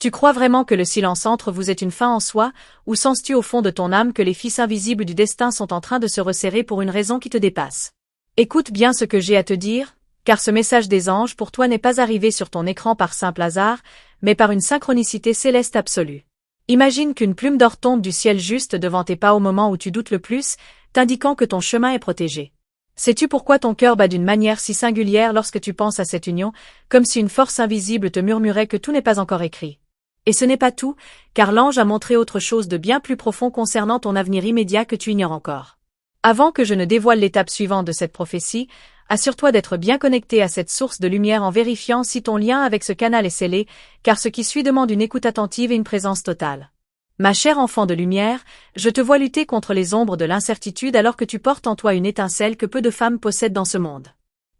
Tu crois vraiment que le silence entre vous est une fin en soi, ou sens-tu au fond de ton âme que les fils invisibles du destin sont en train de se resserrer pour une raison qui te dépasse? Écoute bien ce que j'ai à te dire, car ce message des anges pour toi n'est pas arrivé sur ton écran par simple hasard, mais par une synchronicité céleste absolue. Imagine qu'une plume d'or tombe du ciel juste devant tes pas au moment où tu doutes le plus, t'indiquant que ton chemin est protégé. Sais-tu pourquoi ton cœur bat d'une manière si singulière lorsque tu penses à cette union, comme si une force invisible te murmurait que tout n'est pas encore écrit? Et ce n'est pas tout, car l'ange a montré autre chose de bien plus profond concernant ton avenir immédiat que tu ignores encore. Avant que je ne dévoile l'étape suivante de cette prophétie, assure-toi d'être bien connecté à cette source de lumière en vérifiant si ton lien avec ce canal est scellé, car ce qui suit demande une écoute attentive et une présence totale. Ma chère enfant de lumière, je te vois lutter contre les ombres de l'incertitude alors que tu portes en toi une étincelle que peu de femmes possèdent dans ce monde.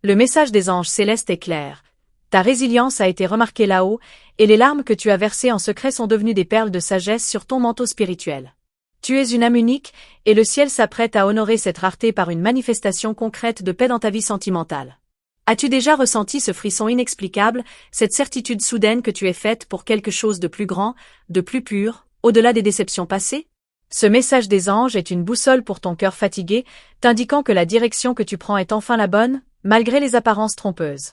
Le message des anges célestes est clair. Ta résilience a été remarquée là-haut, et les larmes que tu as versées en secret sont devenues des perles de sagesse sur ton manteau spirituel. Tu es une âme unique, et le ciel s'apprête à honorer cette rareté par une manifestation concrète de paix dans ta vie sentimentale. As-tu déjà ressenti ce frisson inexplicable, cette certitude soudaine que tu es faite pour quelque chose de plus grand, de plus pur, au-delà des déceptions passées? Ce message des anges est une boussole pour ton cœur fatigué, t'indiquant que la direction que tu prends est enfin la bonne, malgré les apparences trompeuses.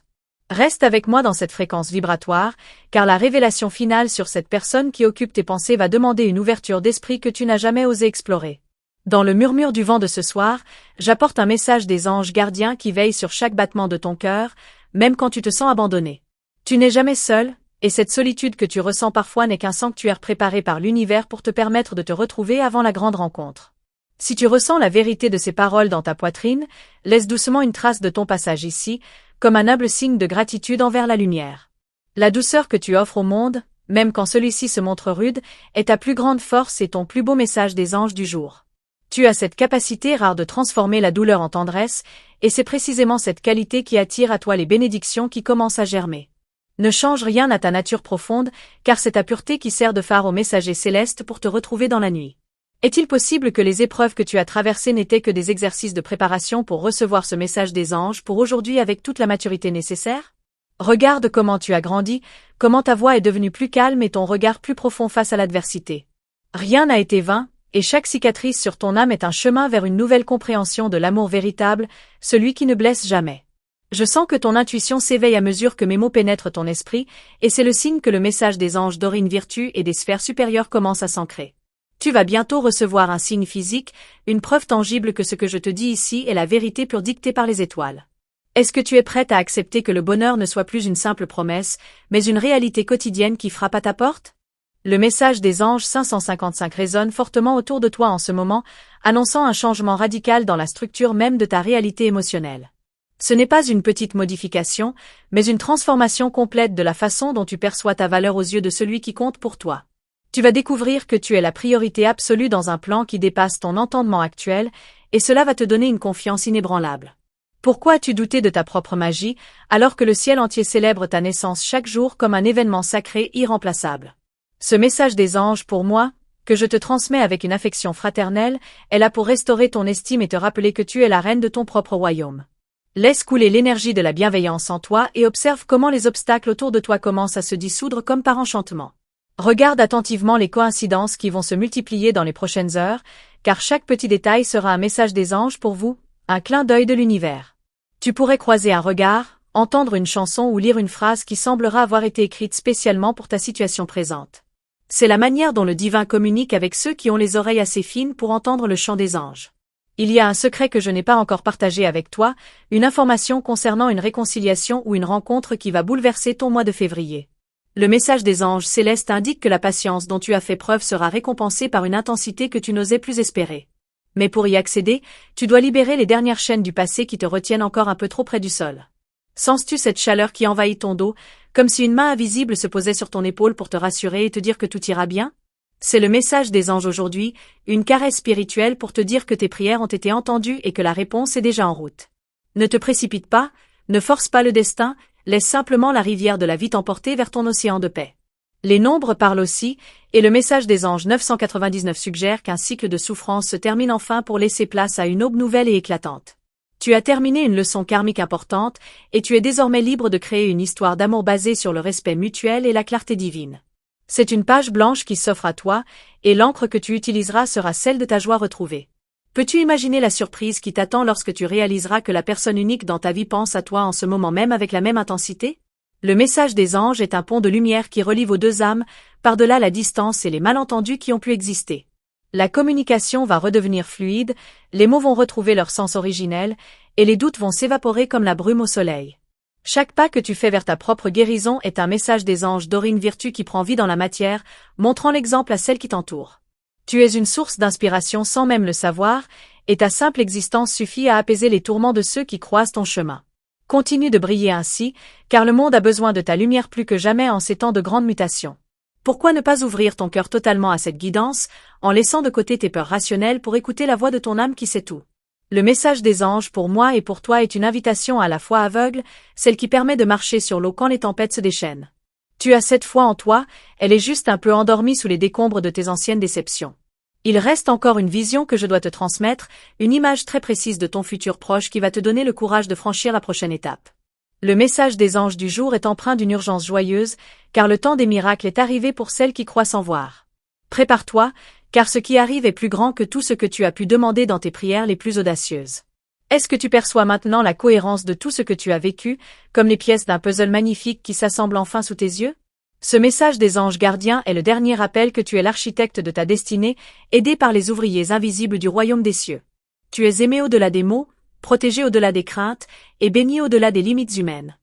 Reste avec moi dans cette fréquence vibratoire, car la révélation finale sur cette personne qui occupe tes pensées va demander une ouverture d'esprit que tu n'as jamais osé explorer. Dans le murmure du vent de ce soir, j'apporte un message des anges gardiens qui veillent sur chaque battement de ton cœur, même quand tu te sens abandonné. Tu n'es jamais seul, et cette solitude que tu ressens parfois n'est qu'un sanctuaire préparé par l'univers pour te permettre de te retrouver avant la grande rencontre. Si tu ressens la vérité de ces paroles dans ta poitrine, laisse doucement une trace de ton passage ici, comme un humble signe de gratitude envers la lumière. La douceur que tu offres au monde, même quand celui-ci se montre rude, est ta plus grande force et ton plus beau message des anges du jour. Tu as cette capacité rare de transformer la douleur en tendresse, et c'est précisément cette qualité qui attire à toi les bénédictions qui commencent à germer. Ne change rien à ta nature profonde, car c'est ta pureté qui sert de phare aux messagers célestes pour te retrouver dans la nuit. Est-il possible que les épreuves que tu as traversées n'étaient que des exercices de préparation pour recevoir ce message des anges pour aujourd'hui avec toute la maturité nécessaire? Regarde comment tu as grandi, comment ta voix est devenue plus calme et ton regard plus profond face à l'adversité. Rien n'a été vain, et chaque cicatrice sur ton âme est un chemin vers une nouvelle compréhension de l'amour véritable, celui qui ne blesse jamais. Je sens que ton intuition s'éveille à mesure que mes mots pénètrent ton esprit, et c'est le signe que le message des anges d'Orine Virtue et des sphères supérieures commence à s'ancrer. Tu vas bientôt recevoir un signe physique, une preuve tangible que ce que je te dis ici est la vérité pure dictée par les étoiles. Est-ce que tu es prête à accepter que le bonheur ne soit plus une simple promesse, mais une réalité quotidienne qui frappe à ta porte? Le message des anges 555 résonne fortement autour de toi en ce moment, annonçant un changement radical dans la structure même de ta réalité émotionnelle. Ce n'est pas une petite modification, mais une transformation complète de la façon dont tu perçois ta valeur aux yeux de celui qui compte pour toi. Tu vas découvrir que tu es la priorité absolue dans un plan qui dépasse ton entendement actuel, et cela va te donner une confiance inébranlable. Pourquoi as-tu douté de ta propre magie, alors que le ciel entier célèbre ta naissance chaque jour comme un événement sacré irremplaçable? Ce message des anges pour moi, que je te transmets avec une affection fraternelle, est là pour restaurer ton estime et te rappeler que tu es la reine de ton propre royaume. Laisse couler l'énergie de la bienveillance en toi et observe comment les obstacles autour de toi commencent à se dissoudre comme par enchantement. Regarde attentivement les coïncidences qui vont se multiplier dans les prochaines heures, car chaque petit détail sera un message des anges pour vous, un clin d'œil de l'univers. Tu pourrais croiser un regard, entendre une chanson ou lire une phrase qui semblera avoir été écrite spécialement pour ta situation présente. C'est la manière dont le divin communique avec ceux qui ont les oreilles assez fines pour entendre le chant des anges. Il y a un secret que je n'ai pas encore partagé avec toi, une information concernant une réconciliation ou une rencontre qui va bouleverser ton mois de février. Le message des anges célestes indique que la patience dont tu as fait preuve sera récompensée par une intensité que tu n'osais plus espérer. Mais pour y accéder, tu dois libérer les dernières chaînes du passé qui te retiennent encore un peu trop près du sol. Sens-tu cette chaleur qui envahit ton dos, comme si une main invisible se posait sur ton épaule pour te rassurer et te dire que tout ira bien? C'est le message des anges aujourd'hui, une caresse spirituelle pour te dire que tes prières ont été entendues et que la réponse est déjà en route. Ne te précipite pas, ne force pas le destin, laisse simplement la rivière de la vie t'emporter vers ton océan de paix. Les nombres parlent aussi, et le message des anges 999 suggère qu'un cycle de souffrance se termine enfin pour laisser place à une aube nouvelle et éclatante. Tu as terminé une leçon karmique importante, et tu es désormais libre de créer une histoire d'amour basée sur le respect mutuel et la clarté divine. C'est une page blanche qui s'offre à toi, et l'encre que tu utiliseras sera celle de ta joie retrouvée. Peux-tu imaginer la surprise qui t'attend lorsque tu réaliseras que la personne unique dans ta vie pense à toi en ce moment même avec la même intensité? Le message des anges est un pont de lumière qui relie vos deux âmes, par-delà la distance et les malentendus qui ont pu exister. La communication va redevenir fluide, les mots vont retrouver leur sens originel, et les doutes vont s'évaporer comme la brume au soleil. Chaque pas que tu fais vers ta propre guérison est un message des anges Dorine Virtue qui prend vie dans la matière, montrant l'exemple à celles qui t'entourent. Tu es une source d'inspiration sans même le savoir, et ta simple existence suffit à apaiser les tourments de ceux qui croisent ton chemin. Continue de briller ainsi, car le monde a besoin de ta lumière plus que jamais en ces temps de grandes mutations. Pourquoi ne pas ouvrir ton cœur totalement à cette guidance, en laissant de côté tes peurs rationnelles pour écouter la voix de ton âme qui sait tout? Le message des anges pour moi et pour toi est une invitation à la foi aveugle, celle qui permet de marcher sur l'eau quand les tempêtes se déchaînent. Tu as cette foi en toi, elle est juste un peu endormie sous les décombres de tes anciennes déceptions. Il reste encore une vision que je dois te transmettre, une image très précise de ton futur proche qui va te donner le courage de franchir la prochaine étape. Le message des anges du jour est empreint d'une urgence joyeuse, car le temps des miracles est arrivé pour celles qui croient sans voir. Prépare-toi, car ce qui arrive est plus grand que tout ce que tu as pu demander dans tes prières les plus audacieuses. Est-ce que tu perçois maintenant la cohérence de tout ce que tu as vécu, comme les pièces d'un puzzle magnifique qui s'assemblent enfin sous tes yeux? Ce message des anges gardiens est le dernier rappel que tu es l'architecte de ta destinée, aidé par les ouvriers invisibles du royaume des cieux. Tu es aimé au-delà des mots, protégé au-delà des craintes, et béni au-delà des limites humaines.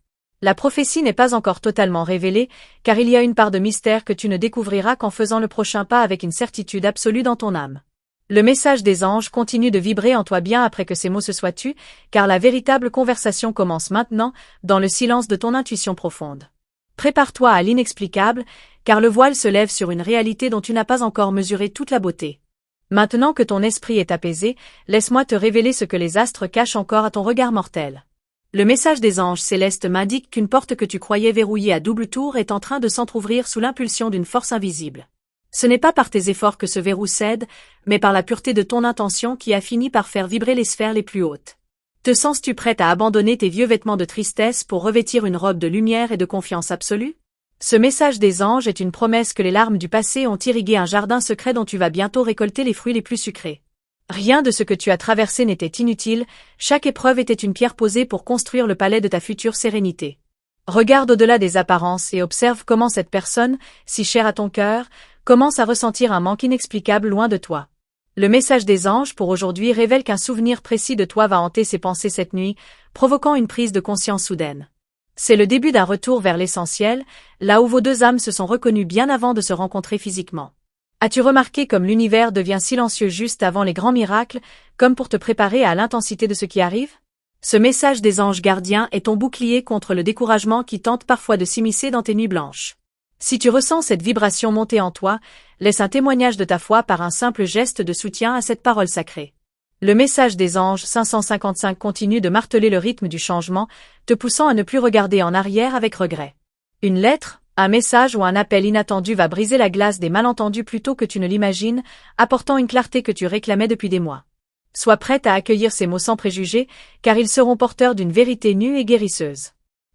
La prophétie n'est pas encore totalement révélée, car il y a une part de mystère que tu ne découvriras qu'en faisant le prochain pas avec une certitude absolue dans ton âme. Le message des anges continue de vibrer en toi bien après que ces mots se soient tus, car la véritable conversation commence maintenant, dans le silence de ton intuition profonde. Prépare-toi à l'inexplicable, car le voile se lève sur une réalité dont tu n'as pas encore mesuré toute la beauté. Maintenant que ton esprit est apaisé, laisse-moi te révéler ce que les astres cachent encore à ton regard mortel. Le message des anges célestes m'indique qu'une porte que tu croyais verrouillée à double tour est en train de s'entrouvrir sous l'impulsion d'une force invisible. Ce n'est pas par tes efforts que ce verrou cède, mais par la pureté de ton intention qui a fini par faire vibrer les sphères les plus hautes. Te sens-tu prête à abandonner tes vieux vêtements de tristesse pour revêtir une robe de lumière et de confiance absolue? Ce message des anges est une promesse que les larmes du passé ont irrigué un jardin secret dont tu vas bientôt récolter les fruits les plus sucrés. Rien de ce que tu as traversé n'était inutile, chaque épreuve était une pierre posée pour construire le palais de ta future sérénité. Regarde au-delà des apparences et observe comment cette personne, si chère à ton cœur, commence à ressentir un manque inexplicable loin de toi. Le message des anges pour aujourd'hui révèle qu'un souvenir précis de toi va hanter ses pensées cette nuit, provoquant une prise de conscience soudaine. C'est le début d'un retour vers l'essentiel, là où vos deux âmes se sont reconnues bien avant de se rencontrer physiquement. As-tu remarqué comme l'univers devient silencieux juste avant les grands miracles, comme pour te préparer à l'intensité de ce qui arrive? Ce message des anges gardiens est ton bouclier contre le découragement qui tente parfois de s'immiscer dans tes nuits blanches. Si tu ressens cette vibration monter en toi, laisse un témoignage de ta foi par un simple geste de soutien à cette parole sacrée. Le message des anges 555 continue de marteler le rythme du changement, te poussant à ne plus regarder en arrière avec regret. Une lettre, un message ou un appel inattendu va briser la glace des malentendus plus tôt que tu ne l'imagines, apportant une clarté que tu réclamais depuis des mois. Sois prête à accueillir ces mots sans préjugés, car ils seront porteurs d'une vérité nue et guérisseuse.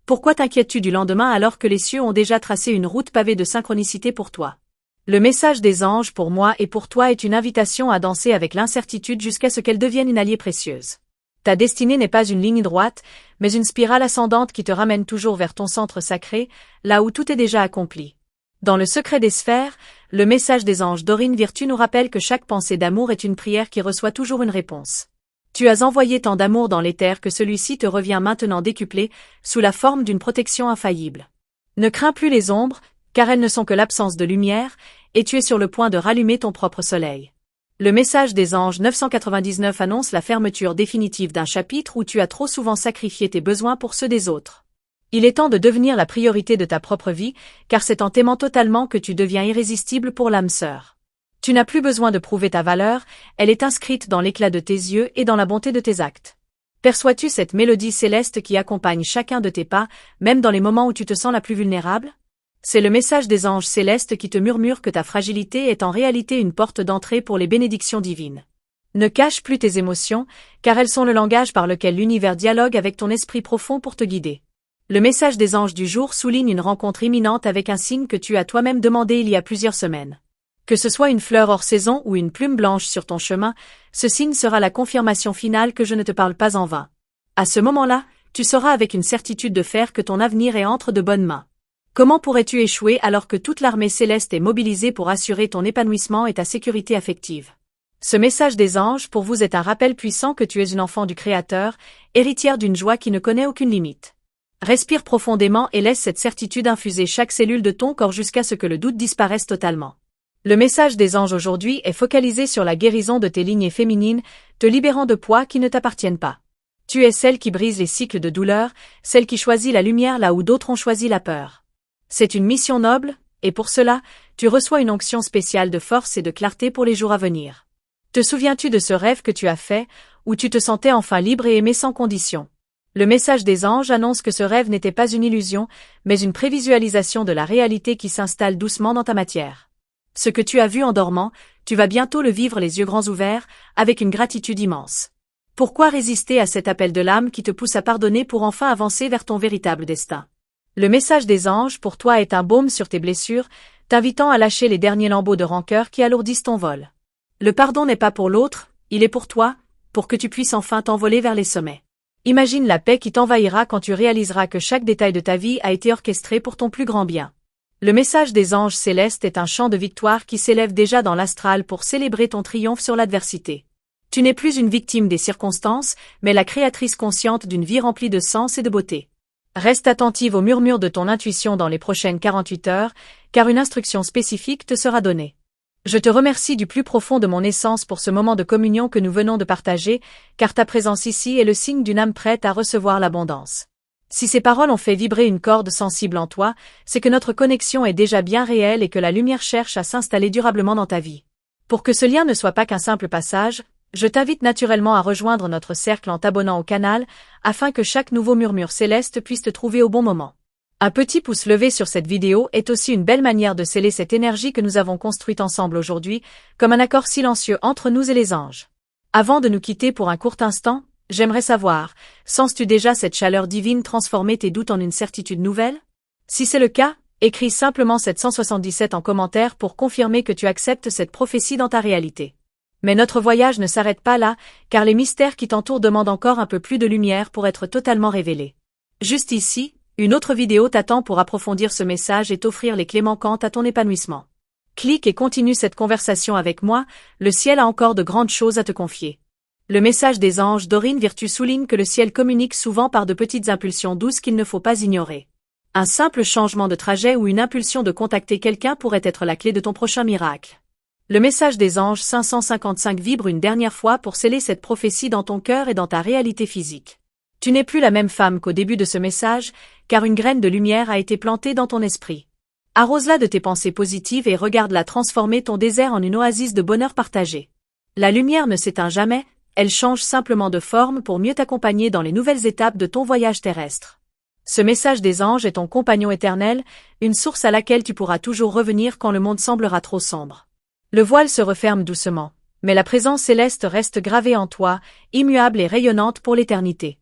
Pourquoi t'inquiètes-tu du lendemain alors que les cieux ont déjà tracé une route pavée de synchronicité pour toi? Le message des anges pour moi et pour toi est une invitation à danser avec l'incertitude jusqu'à ce qu'elle devienne une alliée précieuse. Ta destinée n'est pas une ligne droite, mais une spirale ascendante qui te ramène toujours vers ton centre sacré, là où tout est déjà accompli. Dans le secret des sphères, le message des anges Dorine Virtue nous rappelle que chaque pensée d'amour est une prière qui reçoit toujours une réponse. Tu as envoyé tant d'amour dans l'éther que celui-ci te revient maintenant décuplé, sous la forme d'une protection infaillible. Ne crains plus les ombres, car elles ne sont que l'absence de lumière, et tu es sur le point de rallumer ton propre soleil. Le message des anges 999 annonce la fermeture définitive d'un chapitre où tu as trop souvent sacrifié tes besoins pour ceux des autres. Il est temps de devenir la priorité de ta propre vie, car c'est en t'aimant totalement que tu deviens irrésistible pour l'âme sœur. Tu n'as plus besoin de prouver ta valeur, elle est inscrite dans l'éclat de tes yeux et dans la bonté de tes actes. Perçois-tu cette mélodie céleste qui accompagne chacun de tes pas, même dans les moments où tu te sens la plus vulnérable? C'est le message des anges célestes qui te murmure que ta fragilité est en réalité une porte d'entrée pour les bénédictions divines. Ne cache plus tes émotions, car elles sont le langage par lequel l'univers dialogue avec ton esprit profond pour te guider. Le message des anges du jour souligne une rencontre imminente avec un signe que tu as toi-même demandé il y a plusieurs semaines. Que ce soit une fleur hors saison ou une plume blanche sur ton chemin, ce signe sera la confirmation finale que je ne te parle pas en vain. À ce moment-là, tu sauras avec une certitude de fer que ton avenir est entre de bonnes mains. Comment pourrais-tu échouer alors que toute l'armée céleste est mobilisée pour assurer ton épanouissement et ta sécurité affective? Ce message des anges pour vous est un rappel puissant que tu es une enfant du Créateur, héritière d'une joie qui ne connaît aucune limite. Respire profondément et laisse cette certitude infuser chaque cellule de ton corps jusqu'à ce que le doute disparaisse totalement. Le message des anges aujourd'hui est focalisé sur la guérison de tes lignées féminines, te libérant de poids qui ne t'appartiennent pas. Tu es celle qui brise les cycles de douleur, celle qui choisit la lumière là où d'autres ont choisi la peur. C'est une mission noble, et pour cela, tu reçois une onction spéciale de force et de clarté pour les jours à venir. Te souviens-tu de ce rêve que tu as fait, où tu te sentais enfin libre et aimé sans condition? Le message des anges annonce que ce rêve n'était pas une illusion, mais une prévisualisation de la réalité qui s'installe doucement dans ta matière. Ce que tu as vu en dormant, tu vas bientôt le vivre les yeux grands ouverts, avec une gratitude immense. Pourquoi résister à cet appel de l'âme qui te pousse à pardonner pour enfin avancer vers ton véritable destin? Le message des anges pour toi est un baume sur tes blessures, t'invitant à lâcher les derniers lambeaux de rancœur qui alourdissent ton vol. Le pardon n'est pas pour l'autre, il est pour toi, pour que tu puisses enfin t'envoler vers les sommets. Imagine la paix qui t'envahira quand tu réaliseras que chaque détail de ta vie a été orchestré pour ton plus grand bien. Le message des anges célestes est un chant de victoire qui s'élève déjà dans l'astral pour célébrer ton triomphe sur l'adversité. Tu n'es plus une victime des circonstances, mais la créatrice consciente d'une vie remplie de sens et de beauté. Reste attentive aux murmures de ton intuition dans les prochaines 48 heures, car une instruction spécifique te sera donnée. Je te remercie du plus profond de mon essence pour ce moment de communion que nous venons de partager, car ta présence ici est le signe d'une âme prête à recevoir l'abondance. Si ces paroles ont fait vibrer une corde sensible en toi, c'est que notre connexion est déjà bien réelle et que la lumière cherche à s'installer durablement dans ta vie. Pour que ce lien ne soit pas qu'un simple passage, je t'invite naturellement à rejoindre notre cercle en t'abonnant au canal, afin que chaque nouveau murmure céleste puisse te trouver au bon moment. Un petit pouce levé sur cette vidéo est aussi une belle manière de sceller cette énergie que nous avons construite ensemble aujourd'hui, comme un accord silencieux entre nous et les anges. Avant de nous quitter pour un court instant, j'aimerais savoir, sens-tu déjà cette chaleur divine transformer tes doutes en une certitude nouvelle? Si c'est le cas, écris simplement 777 en commentaire pour confirmer que tu acceptes cette prophétie dans ta réalité. Mais notre voyage ne s'arrête pas là, car les mystères qui t'entourent demandent encore un peu plus de lumière pour être totalement révélés. Juste ici, une autre vidéo t'attend pour approfondir ce message et t'offrir les clés manquantes à ton épanouissement. Clique et continue cette conversation avec moi, le ciel a encore de grandes choses à te confier. Le message des anges Dorine Virtue souligne que le ciel communique souvent par de petites impulsions douces qu'il ne faut pas ignorer. Un simple changement de trajet ou une impulsion de contacter quelqu'un pourrait être la clé de ton prochain miracle. Le message des anges 555 vibre une dernière fois pour sceller cette prophétie dans ton cœur et dans ta réalité physique. Tu n'es plus la même femme qu'au début de ce message, car une graine de lumière a été plantée dans ton esprit. Arrose-la de tes pensées positives et regarde-la transformer ton désert en une oasis de bonheur partagé. La lumière ne s'éteint jamais, elle change simplement de forme pour mieux t'accompagner dans les nouvelles étapes de ton voyage terrestre. Ce message des anges est ton compagnon éternel, une source à laquelle tu pourras toujours revenir quand le monde semblera trop sombre. Le voile se referme doucement, mais la présence céleste reste gravée en toi, immuable et rayonnante pour l'éternité.